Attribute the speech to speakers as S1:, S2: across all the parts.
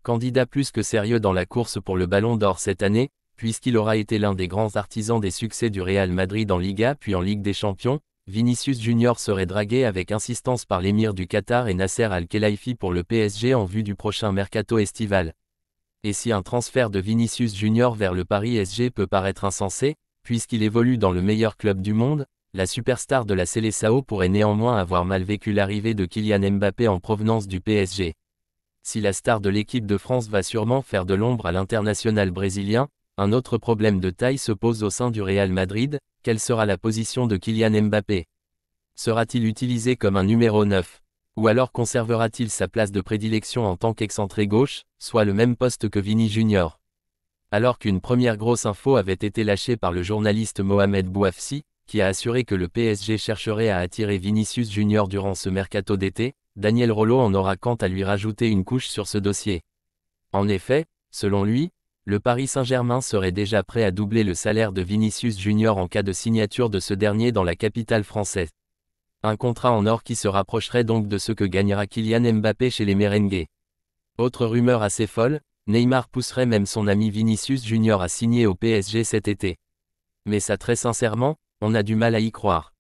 S1: Candidat plus que sérieux dans la course pour le Ballon d'Or cette année, puisqu'il aura été l'un des grands artisans des succès du Real Madrid en Liga puis en Ligue des Champions, Vinicius Junior serait dragué avec insistance par l'émir du Qatar et Nasser Al-Khelaifi pour le PSG en vue du prochain mercato estival. Et si un transfert de Vinicius Junior vers le Paris SG peut paraître insensé, puisqu'il évolue dans le meilleur club du monde, la superstar de la Seleção pourrait néanmoins avoir mal vécu l'arrivée de Kylian Mbappé en provenance du PSG. Si la star de l'équipe de France va sûrement faire de l'ombre à l'international brésilien, un autre problème de taille se pose au sein du Real Madrid, quelle sera la position de Kylian Mbappé? Sera-t-il utilisé comme un numéro 9? Ou alors conservera-t-il sa place de prédilection en tant qu'excentré gauche, soit le même poste que Vini Junior? Alors qu'une première grosse info avait été lâchée par le journaliste Mohamed Bouafsi, qui a assuré que le PSG chercherait à attirer Vinicius Junior durant ce mercato d'été, Daniel Rollo en aura quant à lui rajouté une couche sur ce dossier. En effet, selon lui, le Paris Saint-Germain serait déjà prêt à doubler le salaire de Vinicius Junior en cas de signature de ce dernier dans la capitale française. Un contrat en or qui se rapprocherait donc de ce que gagnera Kylian Mbappé chez les Merengues. Autre rumeur assez folle, Neymar pousserait même son ami Vinicius Junior à signer au PSG cet été. Mais ça très sincèrement, on a du mal à y croire.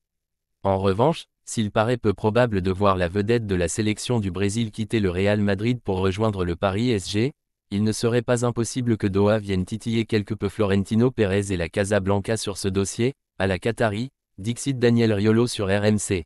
S1: En revanche, s'il paraît peu probable de voir la vedette de la sélection du Brésil quitter le Real Madrid pour rejoindre le Paris SG, il ne serait pas impossible que Doha vienne titiller quelque peu Florentino Pérez et la Casablanca sur ce dossier, à la Qatari, dixit Daniel Riolo sur RMC.